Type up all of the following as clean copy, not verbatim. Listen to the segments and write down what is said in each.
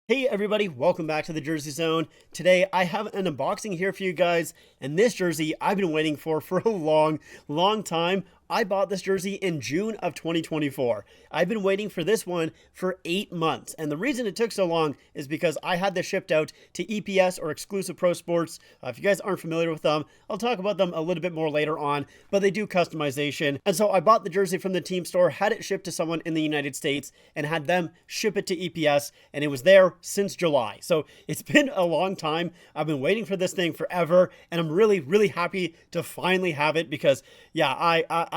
Hey everybody, welcome back to the Jersey Zone. Today I have an unboxing here for you guys, and this jersey I've been waiting for a long time. I bought this jersey in June of 2024. I've been waiting for this one for 8 months, and the reason it took so long is because I had this shipped out to EPS, or Exclusive Pro Sports. If you guys aren't familiar with them, I'll talk about them a little bit more later on, but they do customization. And so I bought the jersey from the team store, had it shipped to someone in the United States, and had them ship it to EPS, and it was there since July. So it's been a long time. I've been waiting for this thing forever, and I'm really happy to finally have it because, yeah,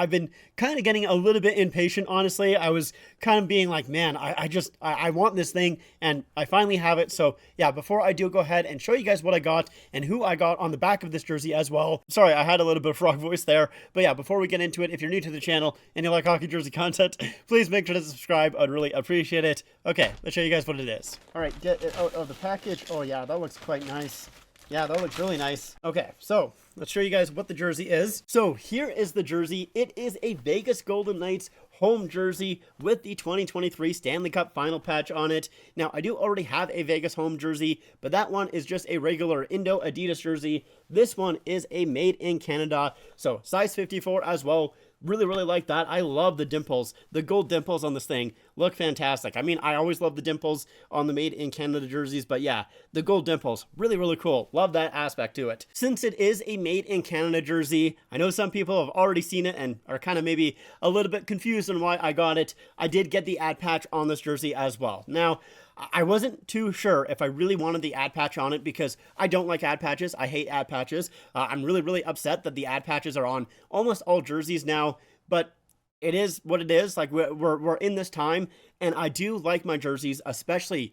I've been kind of getting a little bit impatient, honestly. I was kind of being like, man, I want this thing, and I finally have it. So yeah, before I do go ahead and show you guys what I got and who I got on the back of this jersey as well. Sorry, I had a little bit of frog voice there. But yeah, before we get into it, if you're new to the channel and you like hockey jersey content, please make sure to subscribe. I'd really appreciate it. Okay, let's show you guys what it is. All right, get it out of the package. Oh yeah, that looks quite nice. Yeah, that looks really nice. Okay, so let's show you guys what the jersey is. So here is the jersey. It is a Vegas Golden Knights home jersey with the 2023 Stanley Cup final patch on it. Now, I do already have a Vegas home jersey, but that one is just a regular Indo Adidas jersey. This one is a made in Canada, so size 54 as well. Really like that. I love the dimples. The gold dimples on this thing look fantastic. I mean, I always love the dimples on the made in Canada jerseys, but yeah, the gold dimples, really cool. Love that aspect to it. Since it is a made in Canada jersey, I know some people have already seen it and are kind of maybe a little bit confused on why I got it. I did get the ad patch on this jersey as well. Now, I wasn't too sure if I really wanted the ad patch on it because I don't like ad patches. I hate ad patches. I'm really upset that the ad patches are on almost all jerseys now, but it is what it is. Like we're in this time, and I do like my jerseys, especially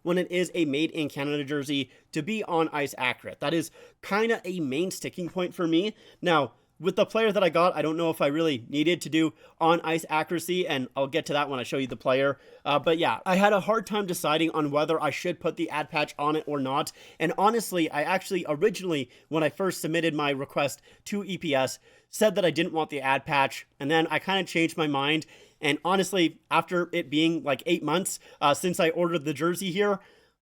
when it is a made in Canada jersey, to be on ice accurate. That is kind of a main sticking point for me. Now, with the player that I got, I don't know if I really needed to do on-ice accuracy, and I'll get to that when I show you the player. But yeah, I had a hard time deciding on whether I should put the ad patch on it or not. And honestly, I actually originally, when I first submitted my request to EPS, said that I didn't want the ad patch, and then I kind of changed my mind. And honestly, after it being like 8 months since I ordered the jersey here,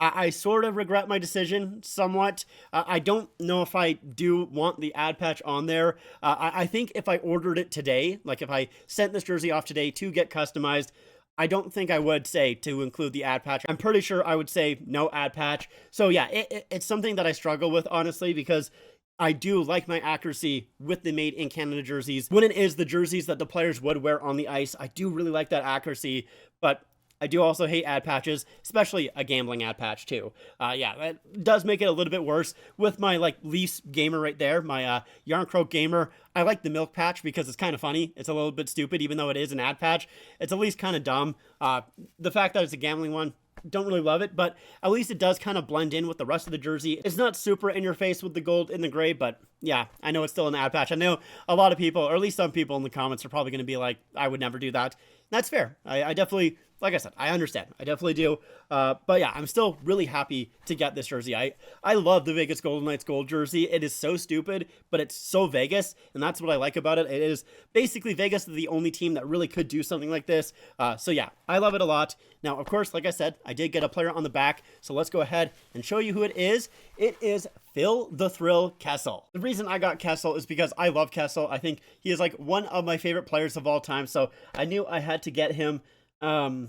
I sort of regret my decision somewhat. I don't know if I do want the ad patch on there. I think if I ordered it today, like if I sent this jersey off today to get customized, I don't think I would say to include the ad patch. I'm pretty sure I would say no ad patch. So yeah, it's something that I struggle with, honestly, because I do like my accuracy with the made in Canada jerseys. When it is the jerseys that the players would wear on the ice, I do really like that accuracy, but I do also hate ad patches, especially a gambling ad patch too. Yeah, that does make it a little bit worse. With my like Leafs gamer right there, my Yarn Croak gamer, I like the milk patch because it's kind of funny. It's a little bit stupid, even though it is an ad patch. It's at least kind of dumb. The fact that it's a gambling one, don't really love it, but at least it does kind of blend in with the rest of the jersey. It's not super in your face with the gold and the gray, but yeah, I know it's still an ad patch. I know a lot of people, or at least some people in the comments, are probably going to be like, I would never do that. That's fair. I definitely, like I said, I understand. I definitely do. But yeah, I'm still really happy to get this jersey. I love the Vegas Golden Knights gold jersey. It is so stupid, but it's so Vegas, and that's what I like about it. It is basically Vegas is the only team that really could do something like this. So yeah, I love it a lot. Now, of course, like I said, I did get a player on the back, so let's go ahead and show you who it is. It is Phil the Thrill Kessel. The reason I got Kessel is because I love Kessel. I think he is like one of my favorite players of all time, so I knew I had to get him. That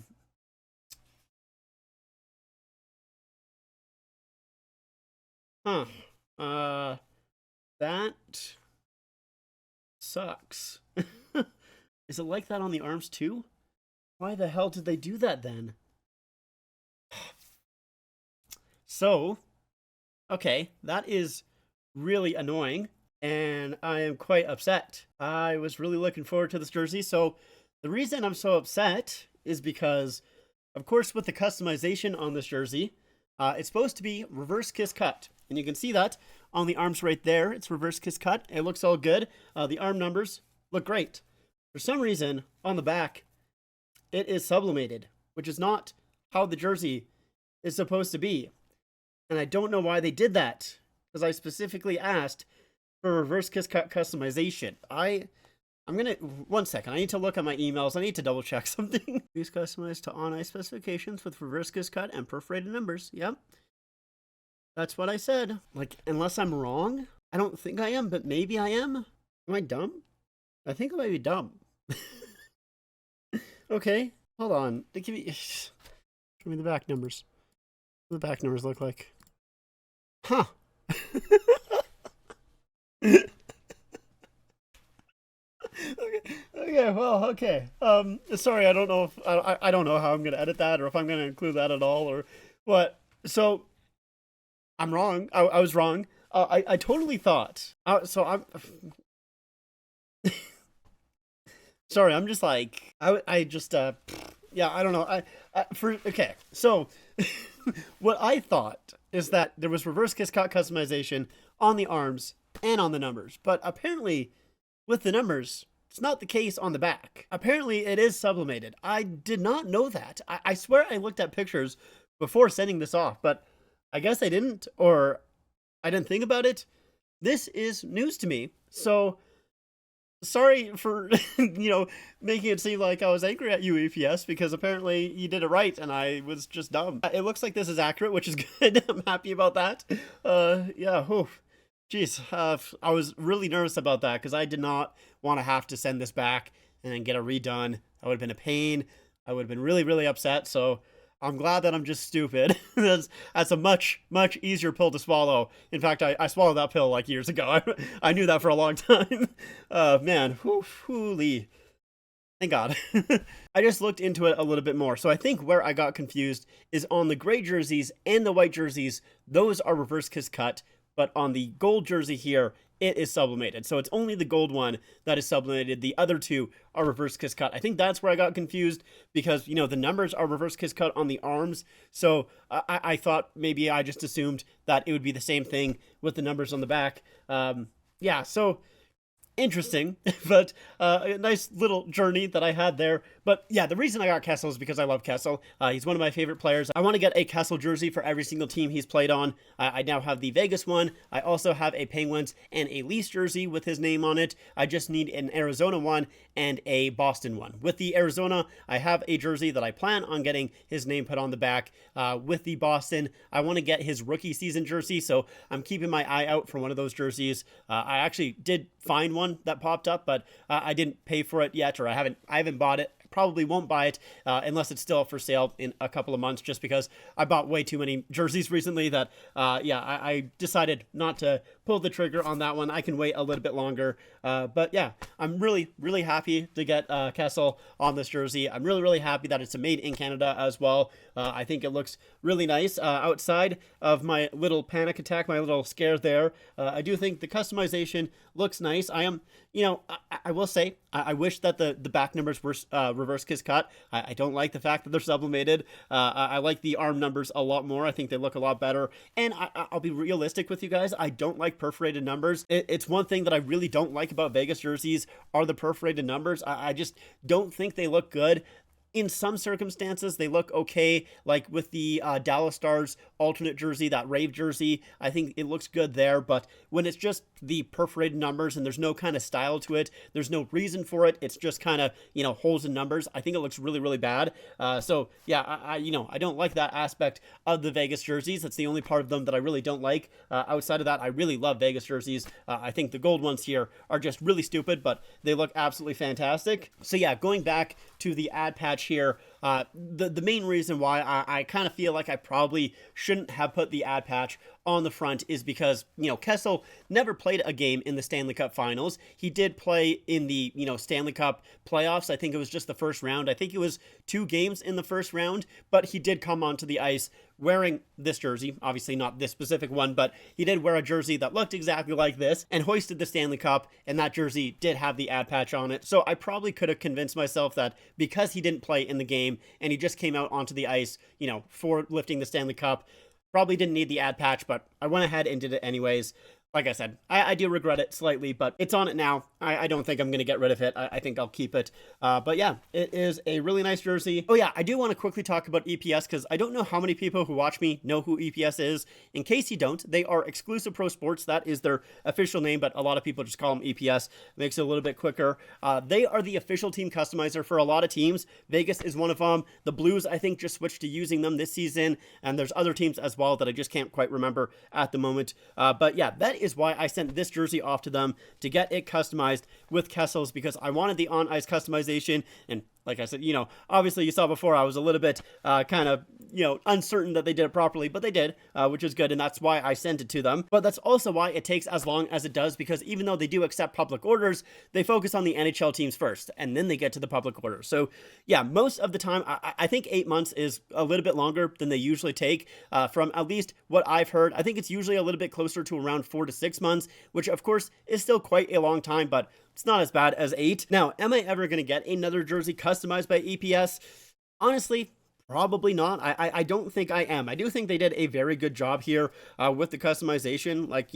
sucks. Is it like that on the arms too? Why the hell did they do that then? So, okay, that is really annoying, and I am quite upset. I was really looking forward to this jersey, so the reason I'm so upset is because, of course, with the customization on this jersey, it's supposed to be reverse kiss cut. And you can see that on the arms right there. It's reverse kiss cut. It looks all good. The arm numbers look great. For some reason, on the back, it is sublimated, which is not how the jersey is supposed to be. And I don't know why they did that, because I specifically asked for reverse kiss cut customization. I'm gonna, one second, I need to look at my emails. I need to double check something. These customized to on-ice specifications with reverse kiss cut and perforated numbers. Yep. That's what I said. Like, unless I'm wrong, I don't think I am, but maybe I am. Am I dumb? I think I might be dumb. Okay, hold on. Give me, show me the back numbers. What do the back numbers look like? Huh. Okay, well, okay. Sorry, I don't know if I don't know how I'm gonna edit that or if I'm gonna include that at all or what. So I'm wrong. I was wrong. I totally thought. So I'm sorry. I'm just like I just yeah. I don't know. Okay. So what I thought is that there was reverse kiss cut customization on the arms and on the numbers, but apparently with the numbers, it's not the case on the back. Apparently it is sublimated. I did not know that. I swear I looked at pictures before sending this off, but I guess I didn't, or I didn't think about it. This is news to me. So sorry for, making it seem like I was angry at you, EPS, because apparently you did it right and I was just dumb. It looks like this is accurate, which is good. I'm happy about that. Yeah, oof. Jeez, I was really nervous about that because I did not want to have to send this back and then get it redone. That would have been a pain. I would have been really, really upset. So I'm glad that I'm just stupid. that's a much, much easier pill to swallow. In fact, I swallowed that pill like years ago. I knew that for a long time. Man, holy. Thank God. I just looked into it a little bit more. So I think where I got confused is on the gray jerseys and the white jerseys. Those are reverse kiss cut. But on the gold jersey here, it is sublimated. So it's only the gold one that is sublimated. The other two are reverse kiss cut. I think that's where I got confused because, the numbers are reverse kiss cut on the arms. So I thought maybe I just assumed that it would be the same thing with the numbers on the back. Yeah, so interesting, but a nice little journey that I had there. But yeah, the reason I got Kessel is because I love Kessel. He's one of my favorite players. I want to get a Kessel jersey for every single team he's played on. I now have the Vegas one. I also have a Penguins and a Leafs jersey with his name on it. I just need an Arizona one and a Boston one. With the Arizona, I have a jersey that I plan on getting his name put on the back. With the Boston, I want to get his rookie season jersey, so I'm keeping my eye out for one of those jerseys. I actually did find one that popped up, but I didn't pay for it yet, or I haven't bought it. Probably won't buy it unless it's still up for sale in a couple of months, just because I bought way too many jerseys recently that I decided not to pull the trigger on that one. I can wait a little bit longer, but yeah, I'm really happy to get Kessel on this jersey. I'm really happy that it's made in Canada as well. I think it looks really nice. Outside of my little panic attack, my little scare there, I do think the customization looks nice. I am, I will say, I wish that the back numbers were reverse kiss cut. I don't like the fact that they're sublimated. I like the arm numbers a lot more. I think they look a lot better. And I'll be realistic with you guys. I don't like perforated numbers. It's one thing that I really don't like about Vegas jerseys are the perforated numbers. I just don't think they look good. In some circumstances, they look okay, like with the Dallas Stars alternate jersey, that Rave jersey. I think it looks good there, but when it's just the perforated numbers and there's no kind of style to it, there's no reason for it, it's just kind of, holes in numbers, I think it looks really bad. So, yeah, I don't like that aspect of the Vegas jerseys. That's the only part of them that I really don't like. Outside of that, I really love Vegas jerseys. I think the gold ones here are just really stupid, but they look absolutely fantastic. So, yeah, going back to the ad patch here, the main reason why I kind of feel like I probably shouldn't have put the ad patch on the front is because, Kessel never played a game in the Stanley Cup Finals. He did play in the, Stanley Cup playoffs. I think it was just the first round. I think it was 2 games in the first round, but he did come onto the ice wearing this jersey. Obviously not this specific one, but he did wear a jersey that looked exactly like this and hoisted the Stanley Cup, and that jersey did have the ad patch on it. So I probably could have convinced myself that because he didn't play in the game and he just came out onto the ice, for lifting the Stanley Cup, probably didn't need the ad patch, but I went ahead and did it anyways. Like I said, I do regret it slightly, but it's on it now. I don't think I'm going to get rid of it. I think I'll keep it. But yeah, it is a really nice jersey. Oh yeah, I do want to quickly talk about EPS because I don't know how many people who watch me know who EPS is. In case you don't, they are Exclusive Pro Sports. That is their official name, but a lot of people just call them EPS. Makes it a little bit quicker. They are the official team customizer for a lot of teams. Vegas is one of them. The Blues, I think, just switched to using them this season, and there's other teams as well that I just can't quite remember at the moment. But yeah, that is why I sent this jersey off to them to get it customized with Kessel's, because I wanted the on-ice customization. And like I said, obviously you saw before I was a little bit kind of, uncertain that they did it properly, but they did, which is good. And that's why I sent it to them. But that's also why it takes as long as it does, because even though they do accept public orders, they focus on the NHL teams first, and then they get to the public orders. So yeah, most of the time, I think 8 months is a little bit longer than they usually take, from at least what I've heard. I think it's usually a little bit closer to around 4 to 6 months, which of course is still quite a long time, but it's not as bad as 8. Now, am I ever going to get another jersey customized by EPS? Honestly, probably not. I don't think I am. I do think they did a very good job here with the customization. Like,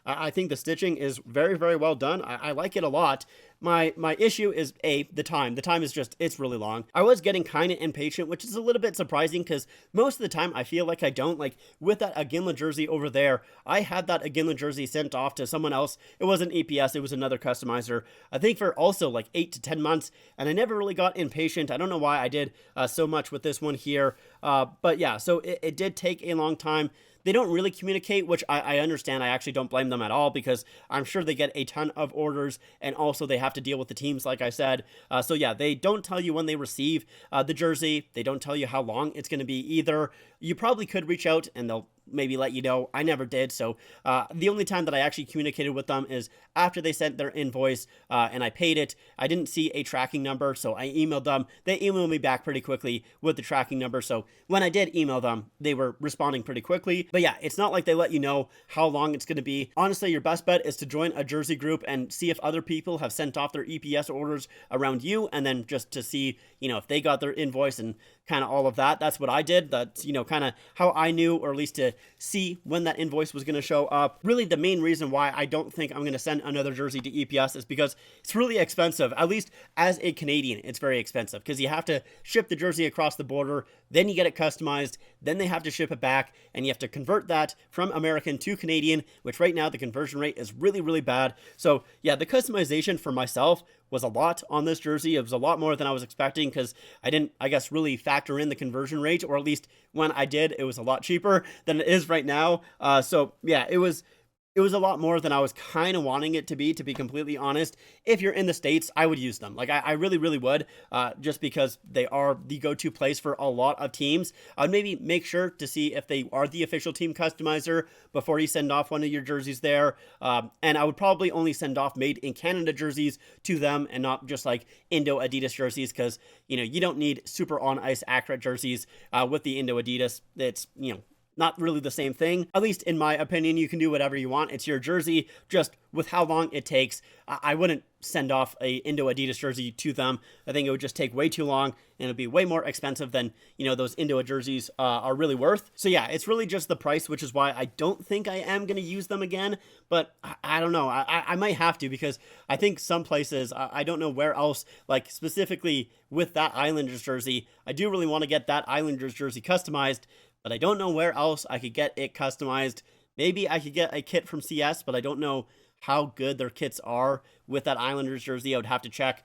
I think the stitching is very, very well done. I like it a lot. My issue is the time. The time is just, it's really long. I was getting kind of impatient, which is a little bit surprising because most of the time I feel like I don't. Like with that Iginla jersey over there, I had that Iginla jersey sent off to someone else. It wasn't EPS, it was another customizer, I think for also like 8 to 10 months, and I never really got impatient. I don't know why I did so much with this one here. But yeah, so it did take a long time. They don't really communicate, which I understand. I actually don't blame them at all because I'm sure they get a ton of orders, and also they have to deal with the teams, like I said. So yeah, they don't tell you when they receive the jersey. They don't tell you how long it's going to be either. You probably could reach out and they'll maybe let you know. I never did. So the only time that I actually communicated with them is after they sent their invoice and I paid it. I didn't see a tracking number, so I emailed them. They emailed me back pretty quickly with the tracking number. So when I did email them, they were responding pretty quickly. But yeah, it's not like they let you know how long it's going to be. Honestly, your best bet is to join a jersey group and see if other people have sent off their EPS orders around you, and then just to see, if they got their invoice and kind of all of that. That's what I did. That's, kind of how I knew, or at least to see when that invoice was going to show up. Really, the main reason why I don't think I'm going to send another jersey to EPS is because it's really expensive. At least as a Canadian, it's very expensive because you have to ship the jersey across the border, then you get it customized, then they have to ship it back, and you have to convert that from American to Canadian, which right now the conversion rate is really, really bad. So yeah, the customization for myself was a lot on this jersey. It was a lot more than I was expecting because I didn't, I guess, really factor in the conversion rate, or at least when I did, it was a lot cheaper than it is right now. So yeah, it was a lot more than I was kind of wanting it to be completely honest. If you're in the States, I would use them. Like I really, really would, just because they are the go-to place for a lot of teams. I would maybe make sure to see if they are the official team customizer before you send off one of your jerseys there. And I would probably only send off made in Canada jerseys to them and not just like Indo Adidas jerseys, because, you don't need super on ice accurate jerseys with the Indo Adidas. It's, not really the same thing. At least in my opinion, you can do whatever you want. It's your jersey, just with how long it takes. I wouldn't send off a Indo Adidas jersey to them. I think it would just take way too long, and it'd be way more expensive than, those Indo jerseys are really worth. So yeah, it's really just the price, which is why I don't think I am going to use them again. But I don't know. I might have to, because I think some places, I don't know where else, like specifically with that Islanders jersey, I do really want to get that Islanders jersey customized, but I don't know where else I could get it customized. Maybe I could get a kit from CS, but I don't know how good their kits are with that Islanders jersey. I would have to check.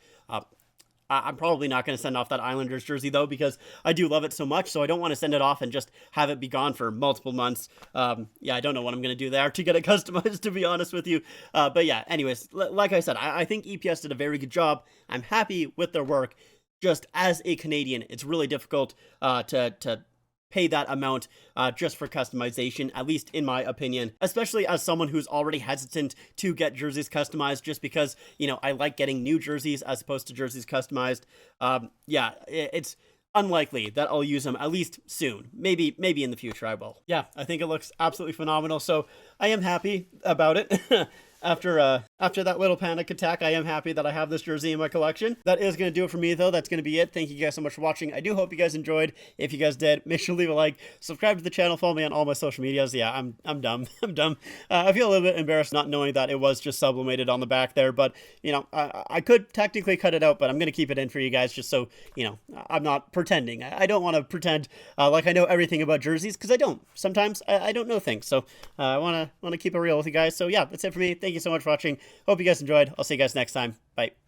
I'm probably not going to send off that Islanders jersey, though, because I do love it so much, so I don't want to send it off and just have it be gone for multiple months. Yeah, I don't know what I'm going to do there to get it customized, to be honest with you. But yeah, anyways, like I said, I think EPS did a very good job. I'm happy with their work. Just as a Canadian, it's really difficult to pay that amount just for customization, at least in my opinion, especially as someone who's already hesitant to get jerseys customized, just because, I like getting new jerseys as opposed to jerseys customized. Yeah, it's unlikely that I'll use them, at least soon. Maybe in the future I will. Yeah, I think it looks absolutely phenomenal, so I am happy about it. After After that little panic attack, I am happy that I have this jersey in my collection. That is going to do it for me, though. That's going to be it. Thank you guys so much for watching. I do hope you guys enjoyed. If you guys did, make sure to leave a like, subscribe to the channel, follow me on all my social medias. Yeah, I'm dumb. I'm dumb. I feel a little bit embarrassed not knowing that it was just sublimated on the back there, but, you know, I could technically cut it out, but I'm going to keep it in for you guys just so, you know, I'm not pretending. I don't want to pretend like I know everything about jerseys, because I don't. Sometimes I don't know things, so I want to keep it real with you guys. So, yeah, that's it for me. Thank you so much for watching. Hope you guys enjoyed. I'll see you guys next time. Bye.